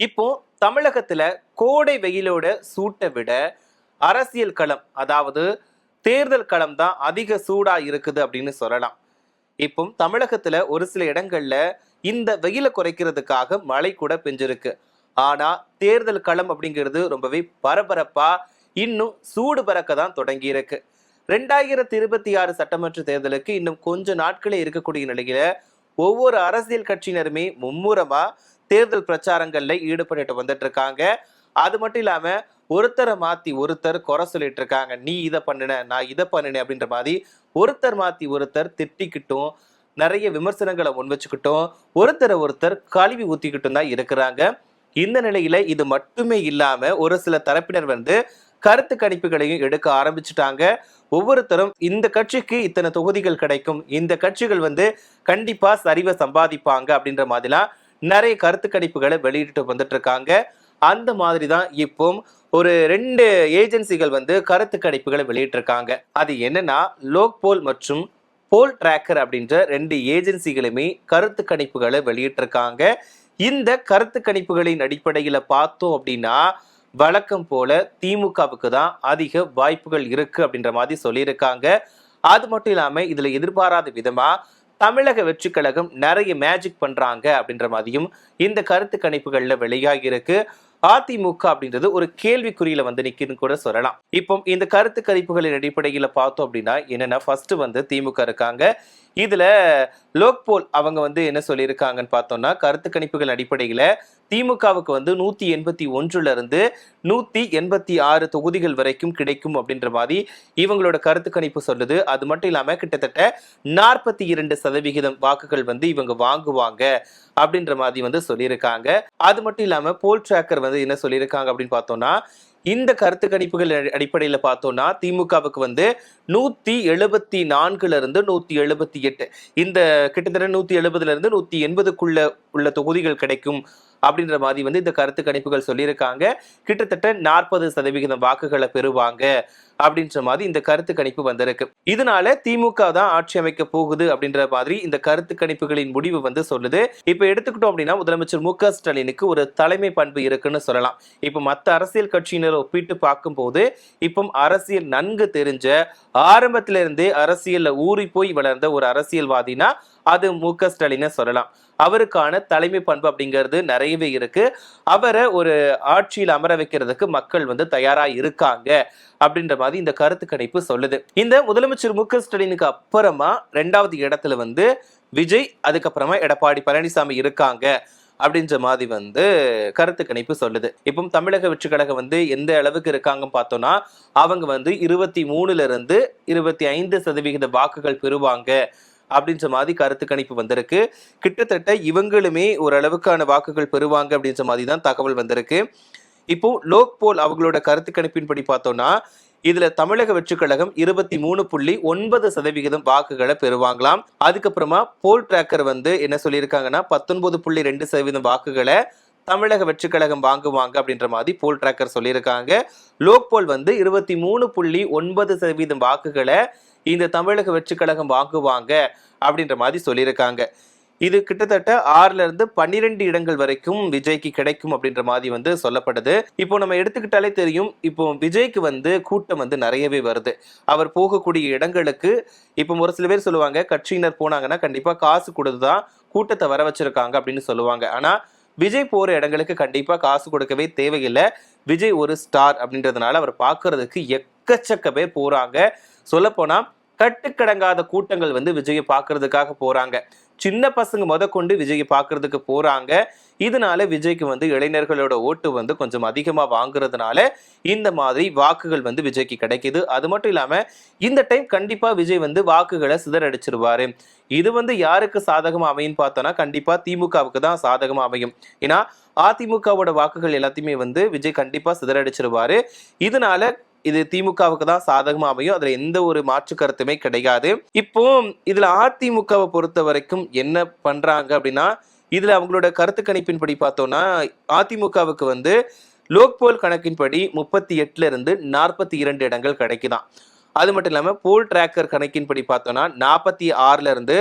இப்போ தமிழகத்துல கோடை வெயிலோட சூட்டை விட அரசியல் களம், அதாவது தேர்தல் களம் தான் அதிக சூடா இருக்குது அப்படின்னு சொல்லலாம். இப்போ தமிழகத்துல ஒரு சில இடங்கள்ல இந்த வெயிலை குறைக்கிறதுக்காக மழை கூட பெஞ்சிருக்கு. ஆனா தேர்தல் களம் அப்படிங்கிறது ரொம்பவே பரபரப்பா இன்னும் சூடு பறக்க தான் தொடங்கி இருக்கு. 2026 சட்டமன்ற தேர்தலுக்கு இன்னும் கொஞ்ச நாட்களே இருக்கக்கூடிய நிலையில ஒவ்வொரு அரசியல் கட்சியினருமே மும்முரமா தேர்தல் பிரச்சாரங்கள்ல ஈடுபட்டு வந்துட்டு இருக்காங்க. அது மட்டும் இல்லாம ஒருத்தரை மாத்தி ஒருத்தர் குறை சொல்லிட்டு இருக்காங்க. நீ இதை பண்ணுன, நான் இதை பண்ணினேன் அப்படின்ற மாதிரி ஒருத்தர் மாத்தி ஒருத்தர் திட்டிக்கிட்டும் நிறைய விமர்சனங்களை முன் வச்சுக்கிட்டும் ஒருத்தரை ஒருத்தர் கழுவி ஊத்திக்கிட்டும் தான் இருக்கிறாங்க. இந்த நிலையில இது மட்டுமே இல்லாம ஒரு சில தரப்பினர் கருத்து கணிப்புகளையும் எடுக்க ஆரம்பிச்சுட்டாங்க. ஒவ்வொருத்தரும் இந்த கட்சிக்கு இத்தனை தொகுதிகள் கிடைக்கும், இந்த கட்சிகள் கண்டிப்பா சரிவை சம்பாதிப்பாங்க அப்படின்ற மாதிரிலாம் நிறைய கருத்து கணிப்புகளை வெளியிட்டு வந்துட்டு இருக்காங்க. அந்த மாதிரி தான் இப்போ ஒரு 2 ஏஜென்சிகள் கருத்து கணிப்புகளை வெளியிட்டிருக்காங்க. அது என்னன்னா லோக்போல் மற்றும் போல் டிராக்கர் அப்படின்ற 2 ஏஜென்சிகளுமே கருத்து கணிப்புகளை வெளியிட்டிருக்காங்க. இந்த கருத்து கணிப்புகளின் அடிப்படையில பார்த்தோம் அப்படின்னா வழக்கம் போல திமுகவுக்கு தான் அதிக வாய்ப்புகள் இருக்கு அப்படின்ற மாதிரி சொல்லியிருக்காங்க. அது மட்டும் இல்லாம இதுல எதிர்பாராத விதமா தமிழக வெற்றி கழகம் நிறைய மேஜிக் பண்றாங்க அப்படின்ற மாதிரியும் இந்த கருத்து கணிப்புகள்ல வெளியாகி இருக்கு. அதிமுக அப்படின்றது ஒரு கேள்விக்குறியில நிக்குன்னு கூட சொல்லலாம். இப்போ இந்த கருத்து கணிப்புகளின் அடிப்படையில பார்த்தோம் அப்படின்னா என்னன்னா ஃபர்ஸ்ட் திமுக இருக்காங்க. இதுல லோக்போல் அவங்க என்ன சொல்லியிருக்காங்கன்னு பார்த்தோம்னா கருத்து கணிப்புகள் அடிப்படையில திமுகவுக்கு 181 இருந்து 186 தொகுதிகள் வரைக்கும் கிடைக்கும் அப்படின்ற மாதிரி இவங்களோட கருத்து கணிப்பு சொல்லுது. அது மட்டும் இல்லாம கிட்டத்தட்ட 42% வாக்குகள் இவங்க வாங்குவாங்க அப்படின்ற மாதிரி சொல்லியிருக்காங்க. அது மட்டும் இல்லாம போல் டிராக்கர் என்ன சொல்லியிருக்காங்க அப்படின்னு பார்த்தோம்னா இந்த கருத்து கணிப்புகள் அடிப்படையில் பார்த்தோம்னா திமுகவுக்கு 174 இருந்து 178 இந்த கிட்டத்தட்ட 170 இருந்து 180க்குள்ள உள்ள தொகுதிகள் கிடைக்கும் அப்படின்ற மாதிரி இந்த கருத்து கணிப்புகள் சொல்லியிருக்காங்க. கிட்டத்தட்ட 40% வாக்குகளை பெறுவாங்க அப்படின்ற மாதிரி இந்த கருத்து கணிப்பு வந்திருக்கு. இதனால திமுக தான் ஆட்சி அமைக்க போகுது அப்படின்ற மாதிரி இந்த கருத்து கணிப்புகளின் முடிவு சொல்லுது. இப்ப எடுத்துக்கிட்டோம் அப்படின்னா முதலமைச்சர் மு.க. ஸ்டாலினுக்கு ஒரு தலைமை பண்பு இருக்குன்னு சொல்லலாம். இப்ப மற்ற அரசியல் கட்சியினர் ஒப்பிட்டு பார்க்கும் போது இப்போ அரசியல் நன்கு தெரிஞ்ச ஆரம்பத்திலிருந்தே அரசியல்ல ஊறி போய் வளர்ந்த ஒரு அரசியல்வாதினா அது மு.க. ஸ்டாலினை சொல்லலாம். அவருக்கான தலைமை பண்பு அப்படிங்கிறது நிறையவே இருக்கு. அவரை ஒரு ஆட்சியில் அமர வைக்கிறதுக்கு மக்கள் தயாரா இருக்காங்க அப்படின்ற மாதிரி இந்த கருத்து கணிப்பு சொல்லுது. இந்த முதலமைச்சர் மு.க. ஸ்டாலினுக்கு அப்புறமா 2வது இடத்துல விஜய், அதுக்கப்புறமா எடப்பாடி பழனிசாமி இருக்காங்க அப்படின்ற மாதிரி கருத்து கணிப்பு சொல்லுது. இப்போ தமிழக வெற்றி கழகம் எந்த அளவுக்கு இருக்காங்கன்னு பார்த்தோம்னா அவங்க 23 இருந்து 25% வாக்குகள் பெறுவாங்க அப்படின்ற மாதிரி கருத்து கணிப்பு வந்திருக்கு. கிட்டத்தட்ட இவங்களுமே ஓரளவுக்கான வாக்குகள் பெறுவாங்க அப்படின்ற மாதிரி தான் தகவல் வந்திருக்கு. இப்போ லோக்போல் அவங்களோட கருத்து கணிப்பின்படி பார்த்தோம்னா இதுல தமிழக வெற்றி கழகம் 23.9% வாக்குகளை பெறுவாங்களாம். அதுக்கப்புறமா போல் டிராக்கர் என்ன சொல்லியிருக்காங்கன்னா 19.2% வாக்குகளை தமிழக வெற்றி கழகம் வாங்குவாங்க அப்படின்ற மாதிரி போல் டிராக்கர் சொல்லியிருக்காங்க. லோக்போல் 23.9% வாக்குகளை இந்த தமிழக வெற்றி கழகம் வாங்குவாங்க அப்படின்ற மாதிரி சொல்லியிருக்காங்க. இது கிட்டத்தட்ட 6 இருந்து 12 இடங்கள் வரைக்கும் விஜய்க்கு கிடைக்கும் அப்படின்ற மாதிரி சொல்லப்படுது. இப்போ நம்ம எடுத்துக்கிட்டாலே தெரியும், இப்போ விஜய்க்கு கூட்டம் நிறையவே வருது. அவர் போகக்கூடிய இடங்களுக்கு இப்போ ஒரு சில பேர் சொல்லுவாங்க கட்சியினர் போனாங்கன்னா கண்டிப்பா காசு கொடுத்துதான் கூட்டத்தை வர வச்சிருக்காங்க அப்படின்னு சொல்லுவாங்க. ஆனா விஜய் போற இடங்களுக்கு கண்டிப்பா காசு கொடுக்கவே தேவையில்லை. விஜய் ஒரு ஸ்டார் அப்படின்றதுனால அவர் பார்க்கறதுக்கு எக்கச்சக்க பேர் போறாங்க. சொல்ல போனா கட்டுக்கடங்காத கூட்டங்கள் விஜயை பார்க்கறதுக்காக போறாங்க. சின்ன பசங்க கொண்டு விஜயை பார்க்கறதுக்கு போறாங்க. இதனால விஜய்க்கு இளைஞர்களோட ஓட்டு கொஞ்சம் அதிகமா வாங்குறதுனால இந்த மாதிரி வாக்குகள் விஜய்க்கு கிடைக்குது. அது மட்டும் இல்லாம இந்த டைம் கண்டிப்பா விஜய் வாக்குகளை சிதறடிச்சிருவாரு. இது யாருக்கு சாதகமா அமையும் பார்த்தோம்னா கண்டிப்பா திமுகவுக்கு தான் சாதகமா அமையும். ஏன்னா அதிமுகவோட வாக்குகள் எல்லாத்தையுமே விஜய் கண்டிப்பா சிதறடிச்சிருவாரு. இதனால இது திமுகவுக்கு தான் சாதகமா அமையும். அதுல எந்த ஒரு மாற்று கருத்துமே கிடையாது. இப்போ இதுல அதிமுகவை பொறுத்த வரைக்கும் என்ன பண்றாங்க அப்படின்னா இதுல அவங்களோட கருத்து கணிப்பின்படி பார்த்தோம்னா அதிமுகவுக்கு லோக்போல் கணக்கின்படி 38 இருந்து 42 இடங்கள் கிடைக்குதான். அது மட்டும் இல்லாம போல் டிராக்கர் கணக்கின்படி பார்த்தோம்னா 46ல இருந்து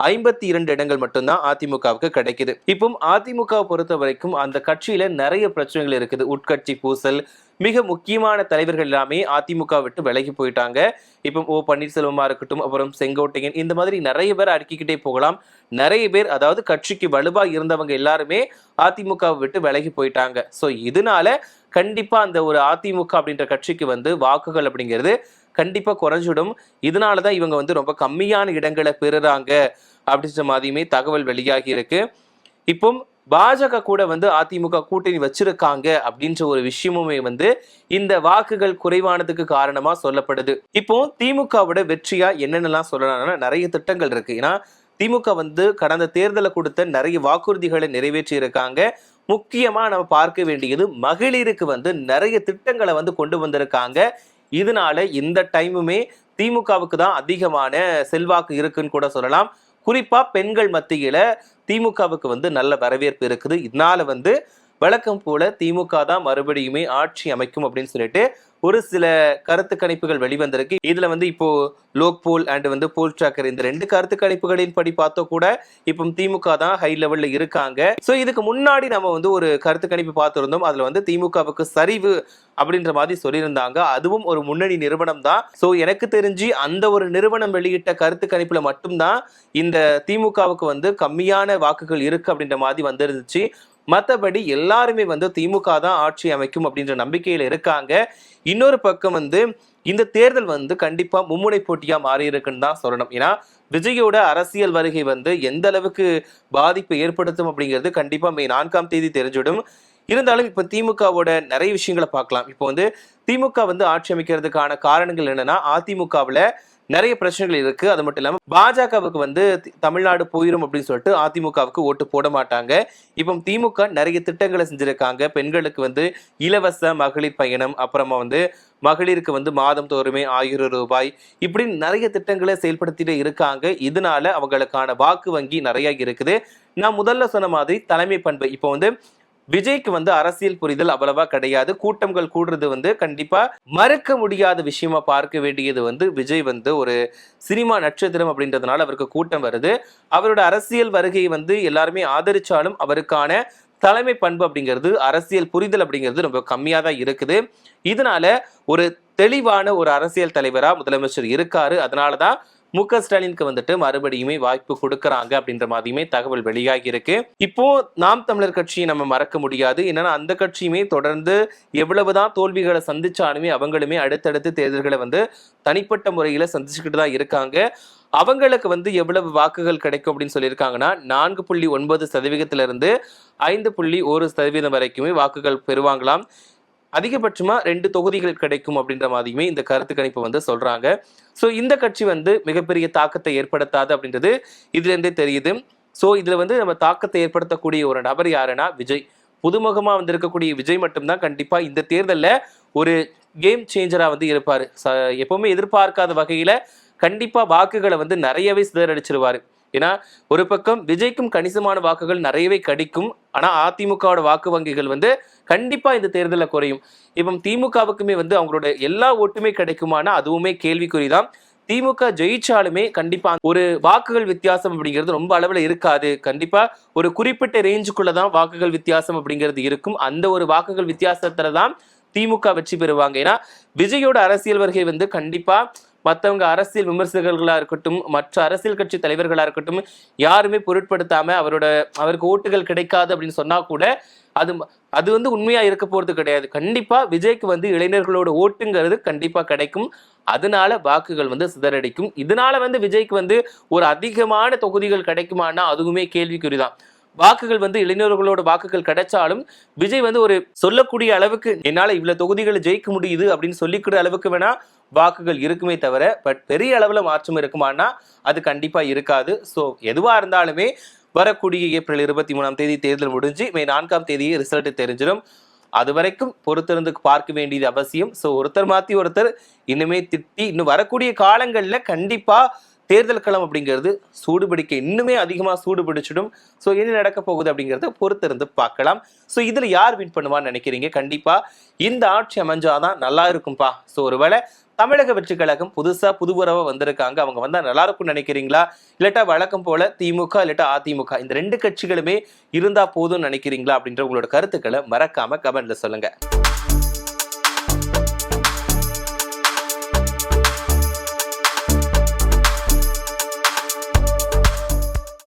52 இடங்கள் மட்டும்தான் அதிமுகவுக்கு கிடைக்குது. இப்போ அதிமுகவை பொறுத்த வரைக்கும் அந்த கட்சியில நிறைய பிரச்சனைகள் இருக்குது. உட்கட்சி பூசல், மிக முக்கியமான தலைவர்கள் எல்லாமே அதிமுக விட்டு விலகி போயிட்டாங்க. இப்போ ஓ பன்னீர்செல்வமா இருக்கட்டும், அப்புறம் செங்கோட்டையன், இந்த மாதிரி நிறைய பேர் அடுக்கிக்கிட்டே போகலாம். நிறைய பேர், அதாவது கட்சிக்கு வலுவா இருந்தவங்க எல்லாருமே அதிமுகவை விட்டு விலகி போயிட்டாங்க. ஸோ இதனால கண்டிப்பா அந்த ஒரு அதிமுக அப்படின்ற கட்சிக்கு வந்து வாக்குகள் அப்படிங்கிறது கண்டிப்பா குறைஞ்சிடும். இதனாலதான் இவங்க வந்து ரொம்ப கம்மியான இடங்களை பெறுறாங்க அப்படின்ற மாதிரியுமே தகவல் வெளியாகி இருக்கு. இப்போ பாஜக கூட வந்து அதிமுக கூட்டணி வச்சிருக்காங்க அப்படின்ற ஒரு விஷயமுமே வந்து இந்த வாக்குகள் குறைவானதுக்கு காரணமா சொல்லப்படுது. இப்போ திமுகவோட வெற்றியா என்னென்னலாம் சொல்லலாம்னா நிறைய திட்டங்கள் இருக்கு. ஏன்னா திமுக வந்து கடந்த தேர்தலை கொடுத்த நிறைய வாக்குறுதிகளை நிறைவேற்றி இருக்காங்க. முக்கியமா நம்ம பார்க்க வேண்டியது மகளிருக்கு வந்து நிறைய திட்டங்களை வந்து கொண்டு வந்திருக்காங்க. இதனால இந்த டைமுமே திமுகவுக்கு தான் அதிகமான செல்வாக்கு இருக்குன்னு கூட சொல்லலாம். குறிப்பா பெண்கள் மத்தியில திமுகவுக்கு வந்து நல்ல வரவேற்பு இருக்குது. இதனால வந்து வழக்கம் போல திமுக தான் மறுபடியுமே ஆட்சி அமைக்கும் அப்படின்னு சொல்லிட்டு ஒரு சில கருத்து கணிப்புகள் வெளிவந்திருக்கு. இதுல வந்து இப்போ லோக் போல் அண்ட் வந்து போல் ட்ராக்கர், இந்த 2 கருத்து கணிப்புகளின் படி பார்த்தோம் கூட இப்போ திமுக தான் ஹை லெவல்ல இருக்காங்க. சோ இதுக்கு முன்னாடி நம்ம வந்து ஒரு கருத்து கணிப்பு பார்த்திருந்தோம். அதுல வந்து திமுகவுக்கு சரிவு அப்படின்ற மாதிரி சொல்லியிருந்தாங்க. அதுவும் ஒரு முன்னணி நிறுவனம் தான். சோ எனக்கு தெரிஞ்சு அந்த ஒரு நிறுவனம் வெளியிட்ட கருத்து கணிப்புல மட்டும்தான் இந்த திமுகவுக்கு வந்து கம்மியான வாக்குகள் இருக்கு அப்படின்ற மாதிரி வந்துருந்துச்சு. மற்றபடி எல்லாருமே வந்து திமுக தான் ஆட்சி அமைக்கும் அப்படின்ற நம்பிக்கையில இருக்காங்க. இன்னொரு பக்கம் வந்து இந்த தேர்தல் வந்து கண்டிப்பா மும்முனை போட்டியா மாறி இருக்குன்னு தான் சொல்லணும். ஏன்னா விஜயோட அரசியல் வருகை வந்து எந்த அளவுக்கு பாதிப்பை ஏற்படுத்தும் அப்படிங்கிறது கண்டிப்பா மே 4ஆம் தேதி தெரிஞ்சிடும். இருந்தாலும் இப்ப திமுகவோட நிறைய விஷயங்களை பார்க்கலாம். இப்போ வந்து திமுக வந்து ஆட்சி அமைக்கிறதுக்கான காரணங்கள் என்னன்னா, அதிமுகவுல நிறைய பிரச்சனைகள் இருக்கு. அது மட்டும் இல்லாம பாஜகவுக்கு வந்து தமிழ்நாடு போயிரும் அப்படின்னு சொல்லிட்டு அதிமுகவுக்கு ஓட்டு போட மாட்டாங்க. இப்போ திமுக நிறைய திட்டங்களை செஞ்சிருக்காங்க. பெண்களுக்கு வந்து இலவச மகளிர் பயணம், அப்புறமா வந்து மகளிருக்கு வந்து மாதம் தோறுமே 1000 ரூபாய், இப்படி நிறைய திட்டங்களை செயல்படுத்திட்டு இருக்காங்க. இதனால அவங்களுக்கான வாக்கு வங்கி நிறைய இருக்குது. நான் முதல்ல சொன்ன மாதிரி தலைமை பண்பு, இப்போ வந்து விஜய்க்கு வந்து அரசியல் புரிதல் அவ்வளவா கிடையாது. கூட்டங்கள் கூடுறது வந்து கண்டிப்பா மறுக்க முடியாத விஷயமா பார்க்க வேண்டியது வந்து விஜய் வந்து ஒரு சினிமா நட்சத்திரம் அப்படின்றதுனால அவருக்கு கூட்டம் வருது. அவரோட அரசியல் வருகையை வந்து எல்லாருமே ஆதரிச்சாலும் அவருக்கான தலைமை பண்பு அப்படிங்கிறது, அரசியல் புரிதல் அப்படிங்கிறது ரொம்ப கம்மியா தான் இருக்குது. இதனால ஒரு தெளிவான ஒரு அரசியல் தலைவரா முதலமைச்சர் இருக்காரு. அதனாலதான் மு.க. ஸ்டாலினுக்கு வந்துட்டு மறுபடியுமே வாய்ப்பு கொடுக்கறாங்க அப்படின்ற மாதிரியுமே தகவல் வெளியாகி இருக்கு. இப்போ நாம் தமிழர் கட்சியை நம்ம மறக்க முடியாது. என்னன்னா அந்த கட்சியுமே தொடர்ந்து எவ்வளவுதான் தோல்விகளை சந்திச்சாலுமே அவங்களுமே அடுத்தடுத்து தேர்தல்களை வந்து தனிப்பட்ட முறையில சந்திச்சுக்கிட்டு தான் இருக்காங்க. அவங்களுக்கு வந்து எவ்வளவு வாக்குகள் கிடைக்கும் அப்படின்னு சொல்லியிருக்காங்கன்னா 4.9% 5.1% வரைக்குமே வாக்குகள் பெறுவாங்களாம். அதிகபட்சமா 2 தொகுதிகள் கிடைக்கும் அப்படின்ற மாதிரியுமே இந்த கருத்து கணிப்பு வந்து சொல்றாங்க. ஸோ இந்த கட்சி வந்து மிகப்பெரிய தாக்கத்தை ஏற்படுத்தாது அப்படின்றது இதுல இருந்தே தெரியுது. ஸோ இதுல வந்து நம்ம தாக்கத்தை ஏற்படுத்தக்கூடிய ஒரு நபர் யாருன்னா விஜய். புதுமுகமா வந்திருக்கக்கூடிய விஜய் மட்டும்தான் கண்டிப்பா இந்த தேர்தலில் ஒரு கேம் சேஞ்சரா வந்து இருப்பாரு. எப்பவுமே எதிர்பார்க்காத வகையில கண்டிப்பா வாக்குகளை வந்து நிறையவே சிதறடிச்சிருவாரு. ஏன்னா ஒரு பக்கம் விஜய்க்கும் கணிசமான வாக்குகள் நிறையவே கிடைக்கும். ஆனா அதிமுகவோட வாக்கு வங்கிகள் வந்து கண்டிப்பா இந்த தேர்தலில் குறையும். இப்போ திமுகவுக்குமே வந்து அவங்களோட எல்லா ஓட்டுமே கிடைக்குமானா அதுவுமே கேள்விக்குறிதான். திமுக ஜெயிச்சாலுமே கண்டிப்பா ஒரு வாக்குகள் வித்தியாசம் அப்படிங்கிறது ரொம்ப அளவுல இருக்காது. கண்டிப்பா ஒரு குறிப்பிட்ட ரேஞ்சுக்குள்ளதான் வாக்குகள் வித்தியாசம் அப்படிங்கிறது இருக்கும். அந்த ஒரு வாக்குகள் வித்தியாசத்துலதான் திமுக வெற்றி பெறுவாங்க. ஏன்னா விஜயோட அரசியல் வருகை வந்து கண்டிப்பா மற்றவங்க அரசியல் விமர்சகர்களா இருக்கட்டும், மற்ற அரசியல் கட்சி தலைவர்களா இருக்கட்டும், யாருமே பொருட்படுத்தாம அவருக்கு ஓட்டுகள் கிடைக்காது அப்படின்னு சொன்னா கூட அது வந்து உண்மையா இருக்க போறது கிடையாது. கண்டிப்பா விஜய்க்கு வந்து இளைஞர்களோட ஓட்டுங்கிறது கண்டிப்பா கிடைக்கும். அதனால வாக்குகள் வந்து சிதறடிக்கும். இதனால வந்து விஜய்க்கு வந்து ஒரு அதிகமான தொகுதிகள் கிடைக்குமானா அதுவுமே கேள்விக்குறிதான். வாக்குகள் வந்து இளைஞர்களோட வாக்குகள் கிடைச்சாலும் விஜய் வந்து ஒரு சொல்லக்கூடிய அளவுக்கு என்னால இவ்வளவு தொகுதிகளை ஜெயிக்க முடியுது அப்படின்னு சொல்லிக்கிற அளவுக்கு வேணா வாக்குகள் இருக்குமே தவிர பட் பெரிய அளவுல மாற்றம் இருக்குமானா அது கண்டிப்பா இருக்காது. ஸோ எதுவா இருந்தாலுமே வரக்கூடிய ஏப்ரல் 23ஆம் தேதி தேர்தல் முடிஞ்சு மே 4ஆம் தேதியே ரிசல்ட் தெரிஞ்சிடும். அது வரைக்கும் பொறுத்திருந்து பார்க்க வேண்டியது அவசியம். ஸோ ஒருத்தர் மாத்தி ஒருத்தர் இன்னுமே திட்டி இன்னும் வரக்கூடிய காலங்கள்ல கண்டிப்பா தேர்தல் களம் அப்படிங்கிறது சூடுபிடிக்க இன்னுமே அதிகமா சூடுபிடிச்சிடும். ஸோ என்ன நடக்க போகுது அப்படிங்கிறத பொறுத்திருந்து பார்க்கலாம். ஸோ இதுல யார் வின் பண்ணுவான்னு நினைக்கிறீங்க? கண்டிப்பா இந்த ஆட்சி அமைஞ்சாதான் நல்லா இருக்கும்பா. ஸோ ஒருவேளை தமிழக வெற்றி கழகம் புதுசா புதுபுறவா வந்திருக்காங்க, அவங்க வந்தா நல்லா இருக்கும்னு நினைக்கிறீங்களா? இல்லாட்டா வழக்கம் போல திமுக இல்லாட்டா அதிமுக இந்த 2 கட்சிகளுமே இருந்தா போதும்னு நினைக்கிறீங்களா? அப்படின்ற உங்களோட கருத்துக்களை மறக்காம கமெண்ட்ல சொல்லுங்க.